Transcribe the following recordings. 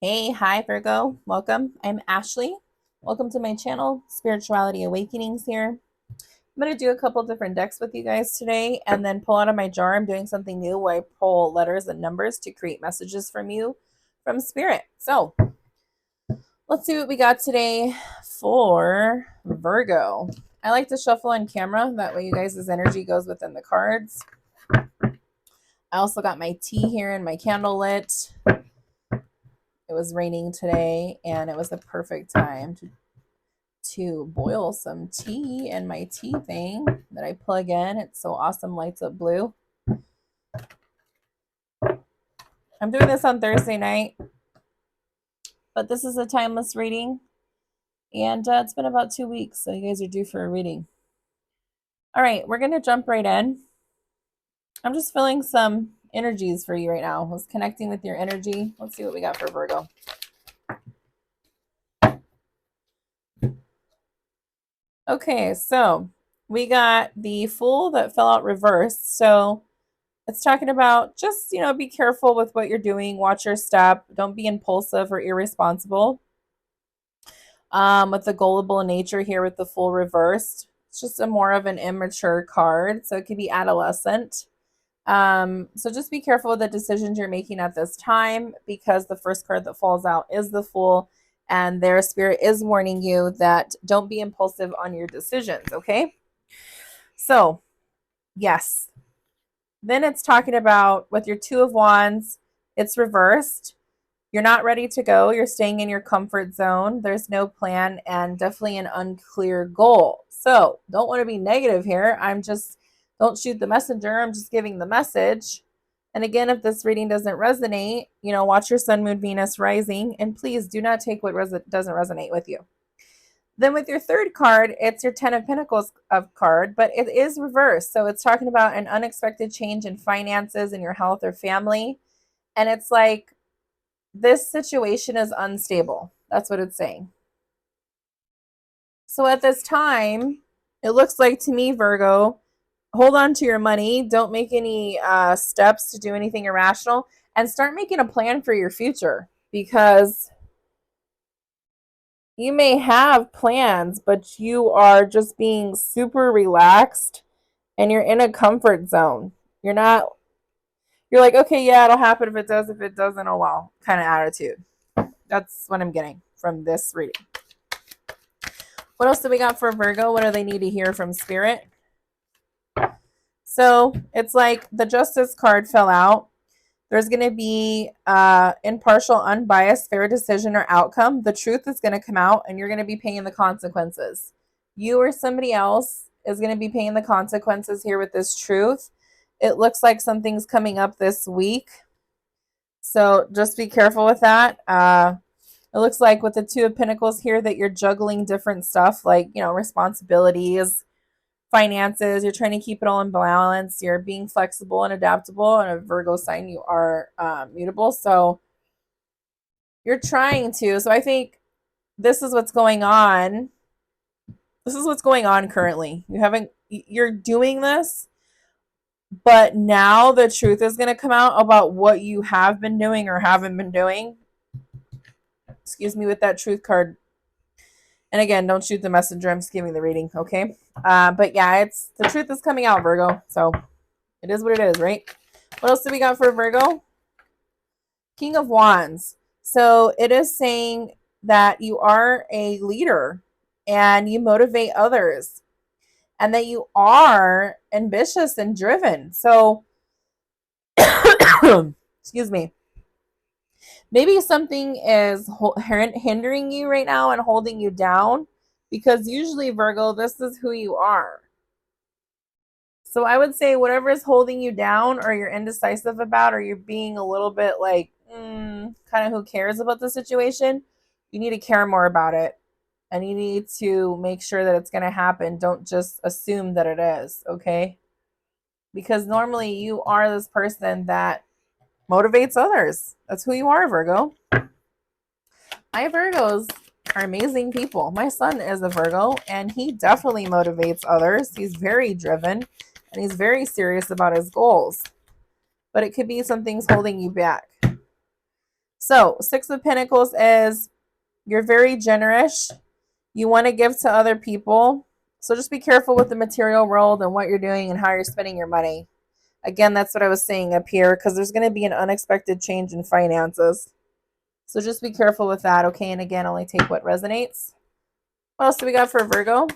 Hey, hi Virgo. Welcome. I'm Ashley. Welcome to my channel, Spirituality Awakenings here. I'm going to do a couple different decks with you guys today and then pull out of my jar. I'm doing something new where I pull letters and numbers to create messages from you from Spirit. So let's see what we got today for Virgo. I like to shuffle on camera. That way you guys' energy goes within the cards. I also got my tea here and my candle lit. It was raining today and it was the perfect time to boil some tea in my tea thing that I plug in. It's so awesome, lights up blue. I'm doing this on Thursday night, but this is a timeless reading, and it's been about 2 weeks, so you guys are due for a reading. All right, we're going to jump right in. I'm just feeling some energies for you right now. I was connecting with your energy. Let's see what we got for Virgo. Okay, so we got the Fool that fell out reversed. So it's talking about just, be careful with what you're doing. Watch your step. Don't be impulsive or irresponsible. With the gullible nature here with the Fool reversed. It's just a more of an immature card. So it could be adolescent. So just be careful with the decisions you're making at this time because the first card that falls out is the Fool. And their spirit is warning you that don't be impulsive on your decisions, okay? So, yes. Then it's talking about with your Two of Wands, it's reversed. You're not ready to go. You're staying in your comfort zone. There's no plan and definitely an unclear goal. So don't want to be negative here. Don't shoot the messenger. I'm just giving the message. And again, if this reading doesn't resonate, watch your sun, moon, Venus rising. And please do not take what doesn't resonate with you. Then with your third card, it's your Ten of Pentacles card, but it is reversed. So it's talking about an unexpected change in finances in your health or family. And it's like, this situation is unstable. That's what it's saying. So at this time, it looks like to me, Virgo, hold on to your money. Don't make any steps to do anything irrational and start making a plan for your future because you may have plans, but you are just being super relaxed and you're in a comfort zone. You're like, okay, yeah, it'll happen if it does. If it doesn't, oh well, kind of attitude. That's what I'm getting from this reading. What else do we got for Virgo? What do they need to hear from Spirit? So it's like the Justice card fell out. There's going to be impartial, unbiased, fair decision or outcome. The truth is going to come out and you're going to be paying the consequences. You or somebody else is going to be paying the consequences here with this truth. It looks like something's coming up this week. So just be careful with that. It looks like with the Two of Pentacles here that you're juggling different stuff like, responsibilities, finances. You're trying to keep it all in balance. You're being flexible and adaptable. And a Virgo sign, you are mutable. So you're trying to. So I think this is what's going on. This is what's going on currently. You're doing this, but now the truth is going to come out about what you have been doing or haven't been doing. Excuse me, with that truth card. And again, don't shoot the messenger. I'm just giving the reading, okay? But yeah, it's the truth is coming out, Virgo. So it is what it is, right? What else do we got for Virgo? King of Wands. So it is saying that you are a leader and you motivate others and that you are ambitious and driven. So, excuse me. Maybe something is hindering you right now and holding you down because usually, Virgo, this is who you are. So I would say whatever is holding you down or you're indecisive about or you're being a little bit like, kind of who cares about the situation, you need to care more about it. And you need to make sure that it's going to happen. Don't just assume that it is, okay? Because normally you are this person that motivates others. That's who you are, Virgo. My Virgos are amazing people. My son is a Virgo, and he definitely motivates others. He's very driven, and he's very serious about his goals. But it could be something's holding you back. So 6 of Pentacles is you're very generous. You want to give to other people. So just be careful with the material world and what you're doing and how you're spending your money. Again, that's what I was saying up here, because there's going to be an unexpected change in finances. So just be careful with that, okay? And again, only take what resonates. What else do we got for Virgo?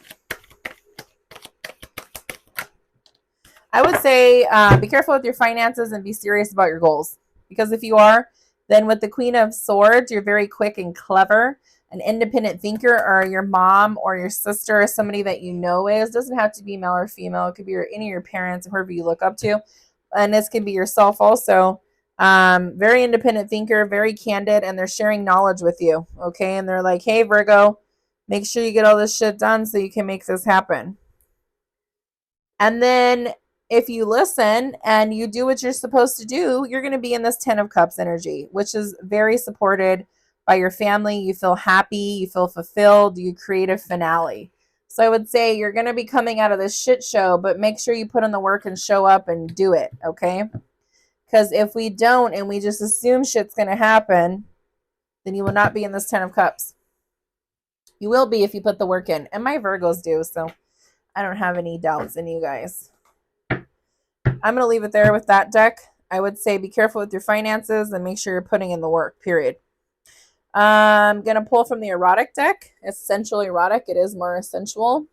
I would say be careful with your finances and be serious about your goals. Because if you are, then with the Queen of Swords, you're very quick and clever, an independent thinker, or your mom or your sister or somebody that you know is. Doesn't have to be male or female. It could be any of your parents, whoever you look up to. And this can be yourself also. Very independent thinker, very candid, and they're sharing knowledge with you. Okay. And they're like, hey, Virgo, make sure you get all this shit done so you can make this happen. And then if you listen and you do what you're supposed to do, you're going to be in this 10 of Cups energy, which is very supported by your family. You feel happy, you feel fulfilled, you create a finale. So I would say you're going to be coming out of this shit show, but make sure you put in the work and show up and do it, okay? Because if we don't and we just assume shit's going to happen, then you will not be in this 10 of Cups. You will be if you put the work in. And my Virgos do, so I don't have any doubts in you guys. I'm going to leave it there with that deck. I would say be careful with your finances and make sure you're putting in the work, period. I'm going to pull from the erotic deck. It's sensual erotic. It is more sensual.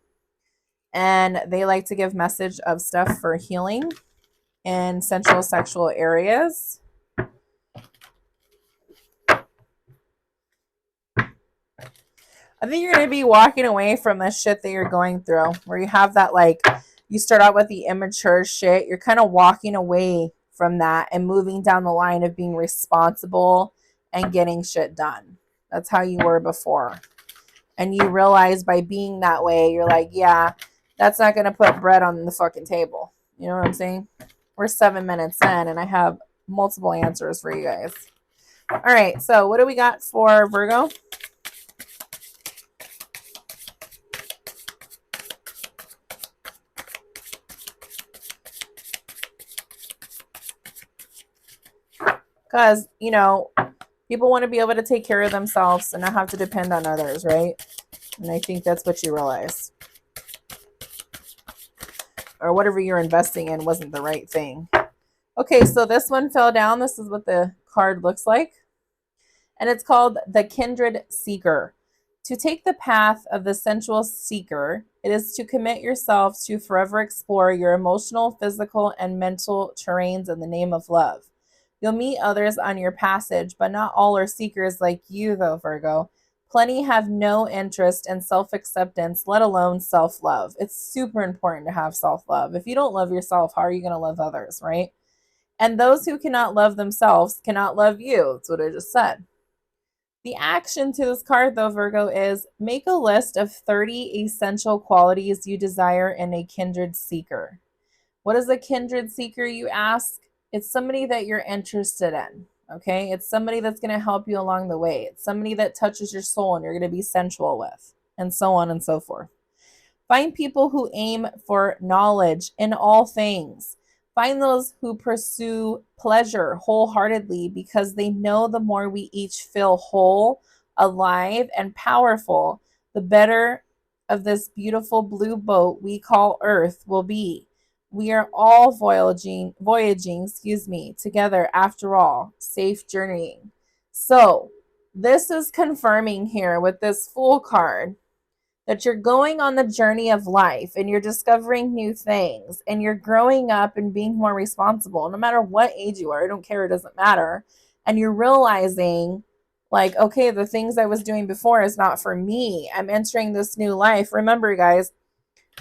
And they like to give message of stuff for healing in sensual sexual areas. I think you're going to be walking away from the shit that you're going through, where you have that, like, you start out with the immature shit. You're kind of walking away from that and moving down the line of being responsible and getting shit done. That's how you were before. And you realize by being that way, you're like, yeah, that's not going to put bread on the fucking table. You know what I'm saying? We're 7 minutes in and I have multiple answers for you guys. All right, so what do we got for Virgo? Because, you know, people want to be able to take care of themselves and not have to depend on others, right? And I think that's what you realize. Or whatever you're investing in wasn't the right thing. Okay, so this one fell down. This is what the card looks like. And it's called the Kindred Seeker. To take the path of the sensual seeker, it is to commit yourself to forever explore your emotional, physical, and mental terrains in the name of love. You'll meet others on your passage, but not all are seekers like you, though, Virgo. Plenty have no interest in self-acceptance, let alone self-love. It's super important to have self-love. If you don't love yourself, how are you going to love others, right? And those who cannot love themselves cannot love you. That's what I just said. The action to this card, though, Virgo, is make a list of 30 essential qualities you desire in a kindred seeker. What is a kindred seeker, you ask? It's somebody that you're interested in, okay? It's somebody that's going to help you along the way. It's somebody that touches your soul and you're going to be sensual with, and so on and so forth. Find people who aim for knowledge in all things. Find those who pursue pleasure wholeheartedly because they know the more we each feel whole, alive, and powerful, the better of this beautiful blue boat we call Earth will be. We are all voyaging, together after all. Safe journeying. So, this is confirming here with this Fool card that you're going on the journey of life and you're discovering new things and you're growing up and being more responsible, no matter what age you are. I don't care. It doesn't matter. And you're realizing, like, okay, the things I was doing before is not for me. I'm entering this new life. Remember, guys,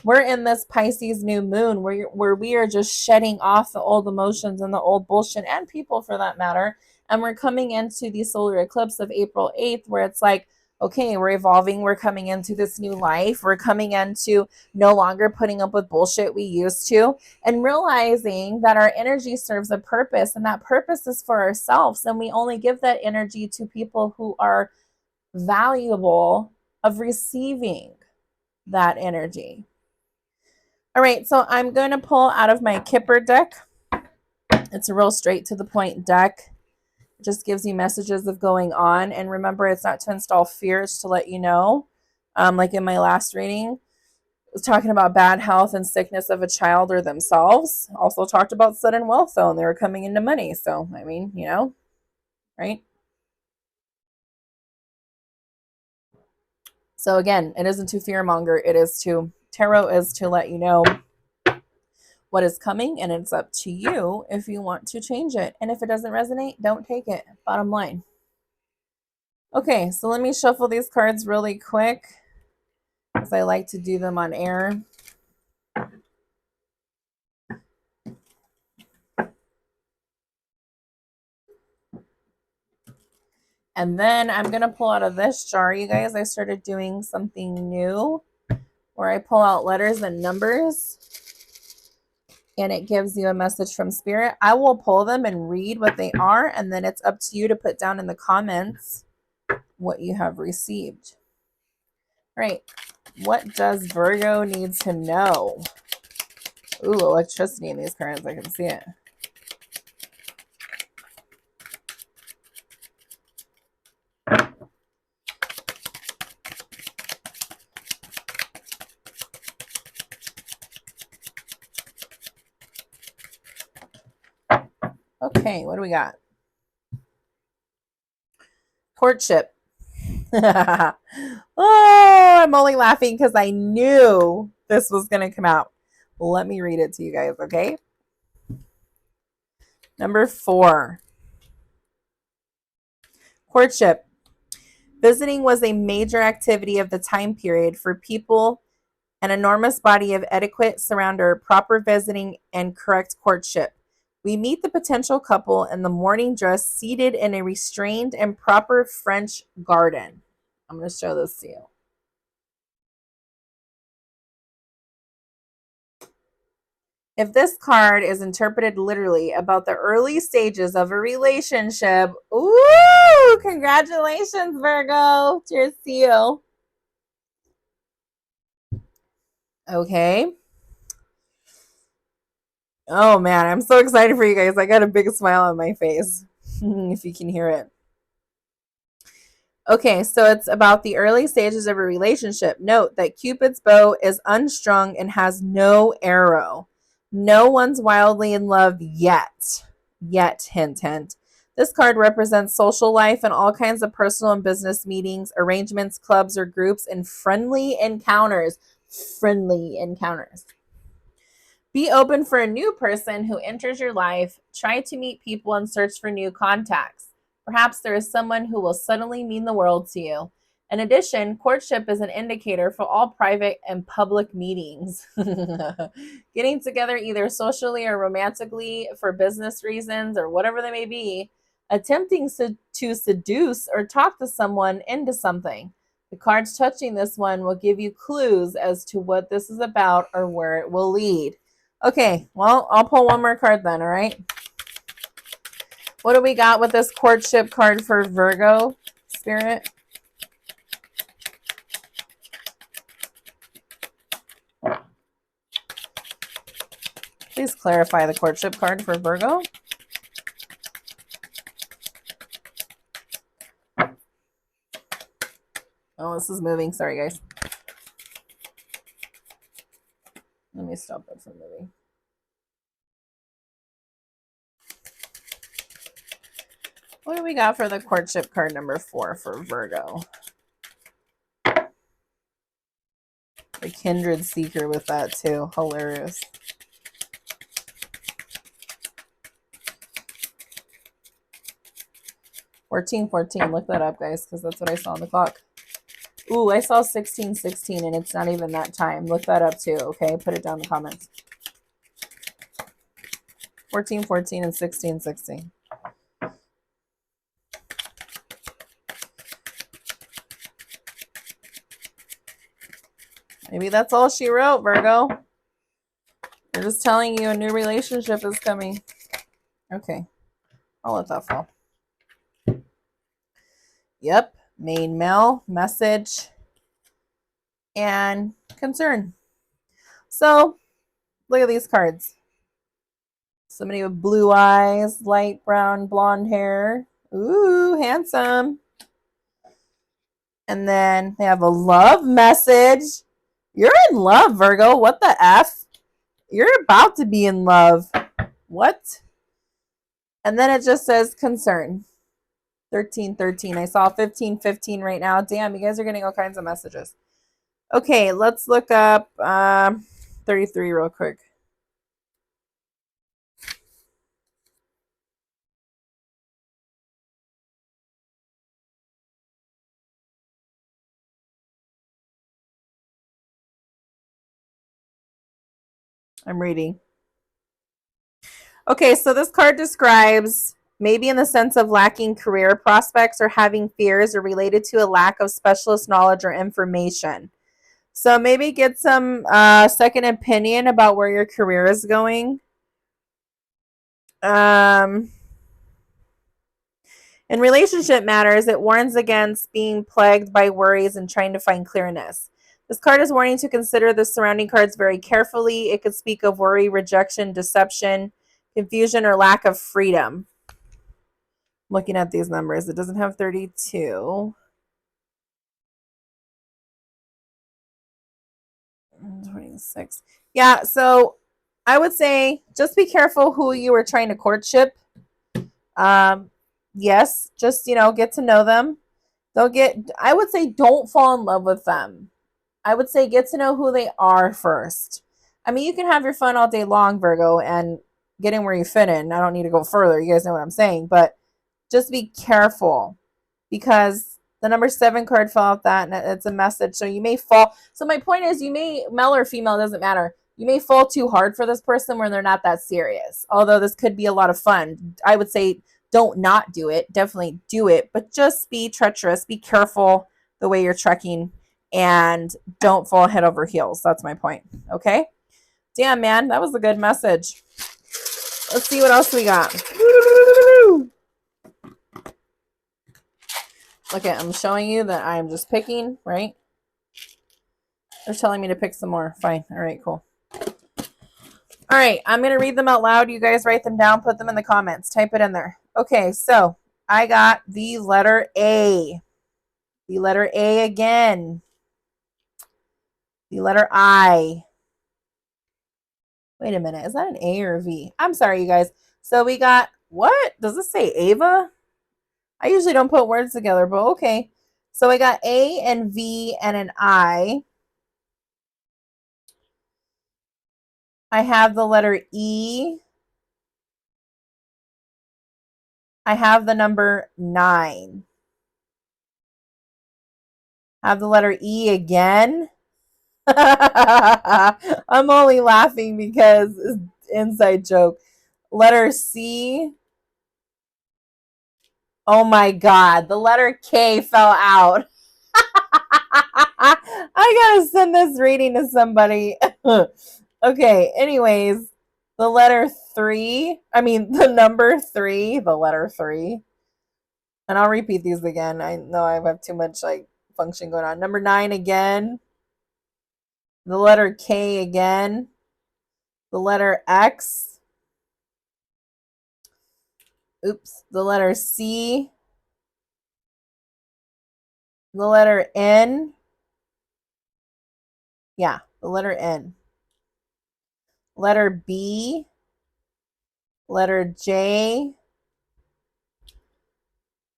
we're in this Pisces new moon where we are just shedding off the old emotions and the old bullshit, and people for that matter. And we're coming into the solar eclipse of April 8th, where it's like, okay, we're evolving. We're coming into this new life. We're coming into no longer putting up with bullshit we used to, and realizing that our energy serves a purpose, and that purpose is for ourselves. And we only give that energy to people who are valuable of receiving that energy. All right, so I'm going to pull out of my Kipper deck. It's a real straight to the point deck. just gives you messages of going on. And remember, it's not to install fear, it's to let you know. Like in my last reading, was talking about bad health and sickness of a child or themselves. Also talked about sudden wealth, though, and they were coming into money. So, I mean, you know, right? So again, it isn't to fearmonger. It is to, tarot is to let you know what is coming, and it's up to you if you want to change it. And if it doesn't resonate, don't take it. Bottom line. Okay, so let me shuffle these cards really quick because I like to do them on air. And then I'm going to pull out of this jar, you guys. I started doing something new where I pull out letters and numbers, and it gives you a message from Spirit. I will pull them and read what they are, and then it's up to you to put down in the comments what you have received. All right. What does Virgo need to know? Ooh, electricity in these cards. I can see it. Okay, what do we got? Courtship. Oh, I'm only laughing because I knew this was going to come out. Let me read it to you guys, okay? Number 4. Courtship. Visiting was a major activity of the time period for people. An enormous body of etiquette surrounded proper visiting and correct courtship. We meet the potential couple in the morning dress seated in a restrained and proper French garden. I'm going to show this to you. If this card is interpreted literally about the early stages of a relationship, ooh, congratulations, Virgo. Cheers to you. Okay. Oh man, I'm so excited for you guys. I got a big smile on my face, if you can hear it. Okay, so it's about the early stages of a relationship. Note that Cupid's bow is unstrung and has no arrow. No one's wildly in love yet. Yet, hint, hint. This card represents social life and all kinds of personal and business meetings, arrangements, clubs, or groups, and friendly encounters. Friendly encounters. Be open for a new person who enters your life. Try to meet people and search for new contacts. Perhaps there is someone who will suddenly mean the world to you. In addition, courtship is an indicator for all private and public meetings. Getting together either socially or romantically for business reasons or whatever they may be. Attempting to seduce or talk to someone into something. The cards touching this one will give you clues as to what this is about or where it will lead. Okay, well, I'll pull one more card then, all right? What do we got with this courtship card for Virgo, Spirit? Please clarify the courtship card for Virgo. Oh, this is moving. Sorry, guys. Let me stop it from moving. What do we got for the courtship card number 4 for Virgo? The kindred seeker with that too. Hilarious. $14.14. Look that up, guys, because that's what I saw on the clock. Ooh, I saw 16:16, and it's not even that time. Look that up too, okay? Put it down in the comments. 14:14 and 16:16. Maybe that's all she wrote, Virgo. They're just telling you a new relationship is coming. Okay. I'll let that fall. Yep. Main mail, message, and concern. So, look at these cards. Somebody with blue eyes, light brown, blonde hair. Ooh, handsome. And then they have a love message. You're in love, Virgo. What the F? You're about to be in love. What? And then it just says concern. 1313. I saw 1515 right now. Damn, you guys are getting all kinds of messages. Okay, let's look up 33 real quick. I'm reading. Okay, so this card describes maybe in the sense of lacking career prospects or having fears or related to a lack of specialist knowledge or information. So maybe get some second opinion about where your career is going. In relationship matters, it warns against being plagued by worries and trying to find clearness. This card is warning to consider the surrounding cards very carefully. It could speak of worry, rejection, deception, confusion, or lack of freedom. Looking at these numbers, it doesn't have 32. 26. Yeah, so I would say just be careful who you are trying to courtship. Yes, just, get to know them. I would say don't fall in love with them. I would say get to know who they are first. I mean, you can have your fun all day long, Virgo, and get in where you fit in. I don't need to go further. You guys know what I'm saying. But just be careful because the number 7 card fell out that, and it's a message. So you may fall. So my point is, you may, male or female, doesn't matter. You may fall too hard for this person when they're not that serious. Although this could be a lot of fun. I would say don't not do it. Definitely do it. But just be treacherous. Be careful the way you're trekking. And don't fall head over heels. That's my point. Okay? Damn, man. That was a good message. Let's see what else we got. Okay, I'm showing you that I'm just picking, right? They're telling me to pick some more. Fine. All right, cool. All right, I'm going to read them out loud. You guys write them down, put them in the comments, type it in there. Okay, so I got the letter A. The letter A again. The letter I. Wait a minute. Is that an A or a V? I'm sorry, you guys. So we got, what? Does this say Ava? I usually don't put words together, but okay. So I got A and V and an I. I have the letter E. I have the number 9. I have the letter E again. I'm only laughing because it's inside joke. Letter C. Oh my God, the letter K fell out. I gotta send this reading to somebody. Okay, anyways, the letter 3, the number 3, the letter 3. And I'll repeat these again. I know I have too much function going on. Number 9 again. The letter K again. The letter X. Oops. The letter C. The letter N. Yeah, the letter N. Letter B. Letter J.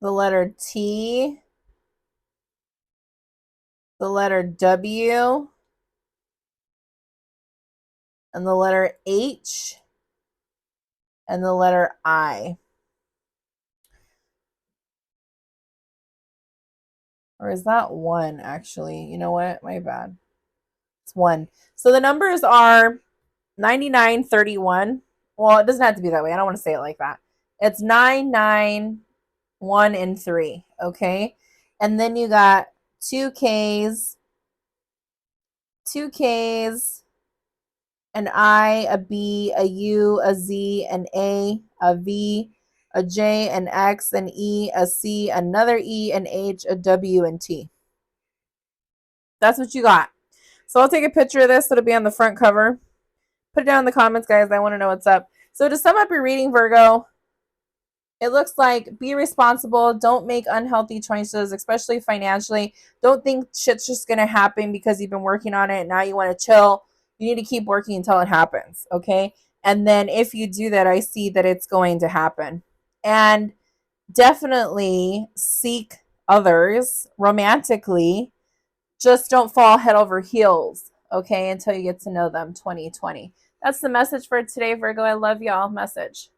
The letter T. The letter W. And the letter H. And the letter I. Or is that 1, actually? You know what? My bad. It's 1. So the numbers are 99, 31. Well, it doesn't have to be that way. I don't want to say it like that. It's 9, 9, 1, and 3. Okay? And then you got 2 Ks, an I, a B, a U, a Z, an A, a V, a J, an X, an E, a C, another E, an H, a W, and T. That's what you got. So I'll take a picture of this. It'll be on the front cover. Put it down in the comments, guys. I want to know what's up. So to sum up your reading, Virgo, It looks like be responsible. Don't make unhealthy choices, especially financially. Don't think shit's just going to happen because you've been working on it. And now you want to chill. You need to keep working until it happens. Okay. And then if you do that, I see that it's going to happen. And definitely seek others romantically. Just don't fall head over heels. Okay. Until you get to know them. 2020. That's the message for today, Virgo. I love y'all. Message.